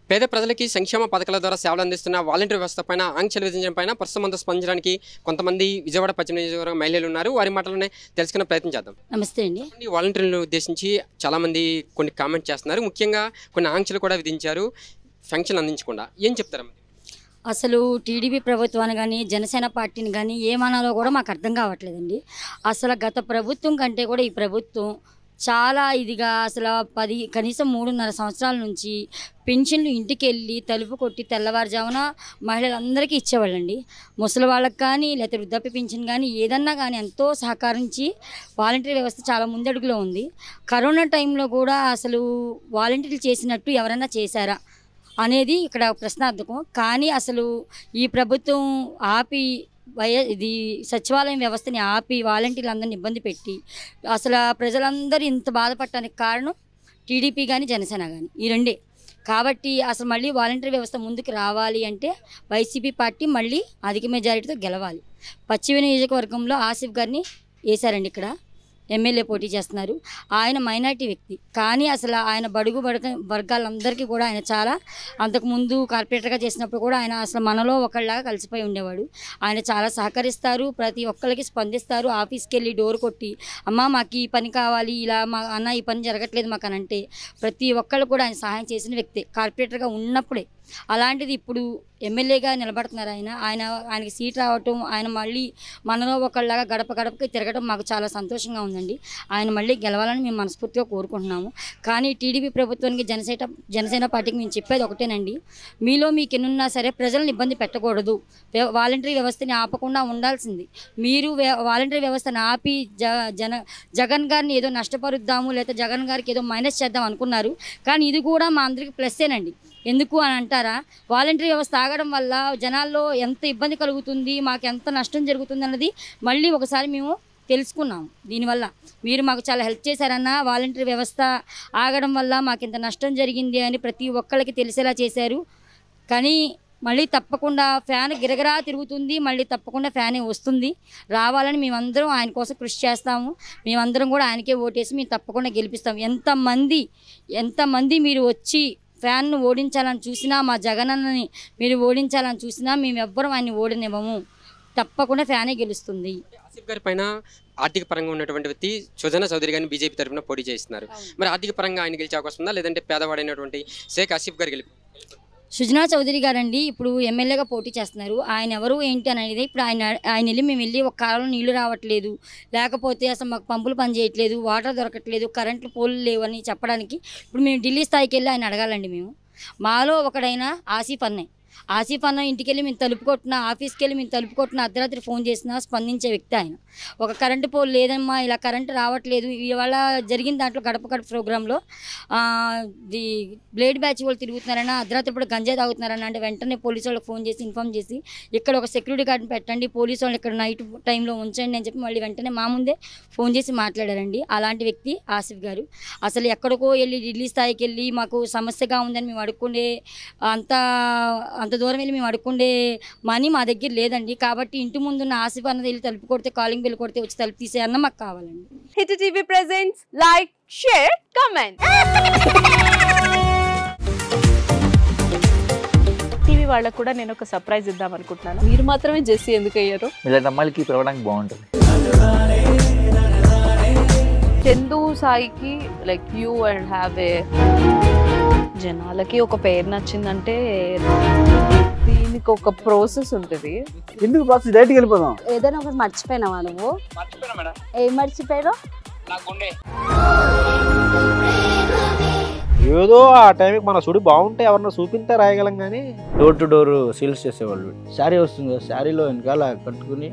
పేద ప్రజలకి సంక్షేమ పథకాల ద్వారా సేవలు అందిస్తున్న వాలంటీర్ వ్యవస్థ పైన ఆంక్షలు విధించడం పైన ప్రస్తుతం స్పందించడానికి కొంతమంది విజయవాడ పశ్చిమ నియోజకవర్గ మహిళలు ఉన్నారు. వారి మాటలోనే తెలుసుకునే ప్రయత్నం చేద్దాం. నమస్తే అండి. వాలంటీర్లను ఉద్దేశించి చాలామంది కొన్ని కామెంట్ చేస్తున్నారు. ముఖ్యంగా కొన్ని ఆంక్షలు కూడా విధించారు పెన్షన్ అందించకుండా. ఏం చెప్తారమ్మా? అసలు టీడీపీ ప్రభుత్వాన్ని కానీ జనసేన పార్టీని కానీ ఏమనాలో కూడా మాకు అర్థం కావట్లేదండి. అసలు గత ప్రభుత్వం కంటే కూడా ఈ ప్రభుత్వం చాలా ఇదిగా అసలు కనీసం 3.5 సంవత్సరాల నుంచి పెన్షన్లు ఇంటికి వెళ్ళి తలుపు కొట్టి తెల్లవారుజామున మహిళలందరికీ ఇచ్చేవాళ్ళండి. ముసలి వాళ్ళకి కానీ లేకపోతే వృద్ధాప్య పెన్షన్ కానీ ఏదన్నా కానీ ఎంతో సహకరించి వాలంటీర్ వ్యవస్థ చాలా ముందడుగులో ఉంది. కరోనా టైంలో కూడా అసలు వాలంటీర్లు చేసినట్టు ఎవరైనా చేశారా అనేది ఇక్కడ ప్రశ్నార్థకం. కానీ అసలు ఈ ప్రభుత్వం ఆపి ఇది సచివాలయం వ్యవస్థని ఆపి వాలంటీర్లందరినీ ఇబ్బంది పెట్టి అసలు ప్రజలందరూ ఇంత బాధపడటానికి కారణం టీడీపీ కానీ జనసేన కానీ ఈ రెండే. కాబట్టి అసలు మళ్ళీ వాలంటీర్ వ్యవస్థ ముందుకు రావాలి అంటే వైసీపీ పార్టీ మళ్ళీ అధిక మెజారిటీతో గెలవాలి. పశ్చిమ నియోజకవర్గంలో ఆసిఫ్ గారిని వేశారండి. ఇక్కడ ఎమ్మెల్యే పోటీ చేస్తున్నారు. ఆయన మైనార్టీ వ్యక్తి, కానీ అసలు ఆయన బడుగు వర్గాలందరికీ కూడా ఆయన చాలా అంతకుముందు కార్పొరేటర్గా చేసినప్పుడు కూడా ఆయన అసలు మనలో ఒకళ్ళలాగా కలిసిపోయి ఉండేవాడు. ఆయన చాలా సహకరిస్తారు, ప్రతి ఒక్కరికి స్పందిస్తారు. ఆఫీస్కి వెళ్ళి డోర్ కొట్టి అమ్మ మాకు ఈ పని కావాలి, ఇలా మా అన్న ఈ పని జరగట్లేదు మాకు అని అంటే ప్రతి ఒక్కళ్ళు కూడా ఆయన సహాయం చేసిన వ్యక్తి కార్పొరేటర్గా ఉన్నప్పుడే. అలాంటిది ఇప్పుడు ఎమ్మెల్యేగా నిలబడుతున్నారు. ఆయనకి సీట్ రావటం, ఆయన మళ్ళీ మనలో ఒకళ్ళలాగా గడప గడపకి తిరగడం మాకు చాలా సంతోషంగా ఉందండి. ఆయన మళ్ళీ గెలవాలని మేము మనస్ఫూర్తిగా కోరుకుంటున్నాము. కానీ టీడీపీ ప్రభుత్వానికి జనసేన పార్టీకి మేము చెప్పేది ఒకటేనండి, మీలో మీకు ఎన్నున్నా సరే ప్రజలను ఇబ్బంది పెట్టకూడదు. వాలంటరీ వ్యవస్థని ఆపకుండా ఉండాల్సింది మీరు. వాలంటరీ వ్యవస్థను ఆపి జగన్ గారిని ఏదో నష్టపరుద్దాము లేదా జగన్ గారికి ఏదో మైనస్ చేద్దాం అనుకున్నారు. కానీ ఇది కూడా మా అందరికీ ప్లస్సేనండి. ఎందుకు అని అంటారా, వాలంటరీ వ్యవస్థ ఆగడం వల్ల జనాల్లో ఎంత ఇబ్బంది కలుగుతుంది, మాకు ఎంత నష్టం జరుగుతుంది అన్నది మళ్ళీ ఒకసారి మేము తెలుసుకున్నాము. దీనివల్ల మీరు మాకు చాలా హెల్ప్ చేశారన్న, వాలంటరీ వ్యవస్థ ఆగడం వల్ల మాకు ఇంత నష్టం జరిగింది అని ప్రతి ఒక్కరికి తెలిసేలా చేశారు. కానీ మళ్ళీ తప్పకుండా ఫ్యాన్ గిరగిరా తిరుగుతుంది, మళ్ళీ తప్పకుండా ఫ్యానే వస్తుంది. రావాలని మేమందరం ఆయన కోసం కృషి చేస్తాము. మేమందరం కూడా ఆయనకే ఓటేసి మేము తప్పకుండా గెలిపిస్తాం. ఎంతమంది మీరు వచ్చి ఫ్యాన్ను ఓడించాలని చూసినా, మా జగనన్నని మీరు ఓడించాలని చూసినా మేము ఎవ్వరం ఆయన్ని ఓడనివ్వము. తప్పకుండా ఫ్యానే గెలుస్తుంది. ఆసిఫ్ గారి పైన ఆర్థిక పరంగా ఉన్నటువంటి వ్యక్తి సుజనా చౌదరి గారిని బీజేపీ తరఫున పోటీ చేస్తున్నారు. మరి ఆర్థిక పరంగా ఆయన గెలిచే అవకాశం ఉందా, లేదంటే పేదవాడైనటువంటి షేక్ ఆసిఫ్ గారు సుజనా చౌదరి గారండి ఇప్పుడు ఎమ్మెల్యేగా పోటీ చేస్తున్నారు. ఆయన ఎవరు ఏంటి అనేది ఇప్పుడు ఆయన వెళ్ళి మేము వెళ్ళి ఒక కాలంలో నీళ్లు రావట్లేదు, లేకపోతే అసలు మాకు పంపులు పని చేయట్లేదు, వాటర్ దొరకట్లేదు, కరెంట్లు పోలు లేవు అని చెప్పడానికి ఇప్పుడు మేము ఢిల్లీ స్థాయికి వెళ్ళి ఆయన అడగాలండి. మేము మాలో ఒకడైన ఆసిఫ్ అన్న ఇంటికి వెళ్ళి మేము తలుపుకొట్టినా, ఆఫీస్కి వెళ్ళి మేము తలుపుకొట్టినా, అర్ధరాత్రి ఫోన్ చేసినా స్పందించే వ్యక్తి ఆయన. ఒక కరెంటు పోల్ లేదమ్మా, ఇలా కరెంటు రావట్లేదు, ఇవాళ జరిగిన దాంట్లో గడప ప్రోగ్రాంలో ది బ్లేడ్ బ్యాచ్ వాళ్ళు తిరుగుతున్నారన్నా, అర్ధరాత్రి ఇప్పుడు గంజాయి తాగుతున్నారన్నా అంటే వెంటనే పోలీసు వాళ్ళకి ఫోన్ చేసి ఇన్ఫామ్ చేసి ఇక్కడ ఒక సెక్యూరిటీ గార్డ్ని పెట్టండి, పోలీసు వాళ్ళు ఇక్కడ నైట్ టైంలో ఉంచండి అని చెప్పి మళ్ళీ వెంటనే మా ముందే ఫోన్ చేసి మాట్లాడారండి. అలాంటి వ్యక్తి ఆసిఫ్ గారు. అసలు ఎక్కడికో వెళ్ళి ఢిల్లీ స్థాయికి వెళ్ళి మాకు సమస్యగా ఉందని మేము అడుక్కుండే అంత దూరం వెళ్ళి మేము అడుక్కుండే మనీ మా దగ్గర లేదండి. కాబట్టి ఇంటి ముందున్న ఆసిఫ్ అన్నది వెళ్ళి తలుపు కొడితే, కాలింగ్ బెల్ కొడితే వచ్చి తలుపు తీసే అన్న మాకు కావాలండి. Hit TV presents like, share, comment. TV వాళ్ళకు కూడా నేను ఒక సర్ప్రైజ్ ఇద్దాం అనుకుంటున్నాను. మీరు మాత్రమే జెస్సీ ఎందుకు అయ్యారు? ఇలాంటి అమ్మాయిలకి పిలవడానికి బాగుంటుంది. చందు సాయికి like you and have a జనాలకి ఒక పేరు నచ్చిందంటే దీనికి ఒక ప్రాసెస్ ఉంటుంది. ఎందుకు ప్రాసెస్? డైరెక్ట్‌గా వెళ్ళిపోదాం. ఏదైనా ఒకటి మర్చిపోయినావా నువ్వు? మర్చిపోయినా మేడం. ఏం మర్చిపోయావు? ఏదో ఆ టైంకి మన సుడి బాగుంటే ఎవరన్నా చూపిస్తే రాయగలం, కానీ డోర్ టు డోర్ సేల్స్ చేసేవాళ్ళు. శారీ వస్తుంది, శారీలో వెనకాల కట్టుకుని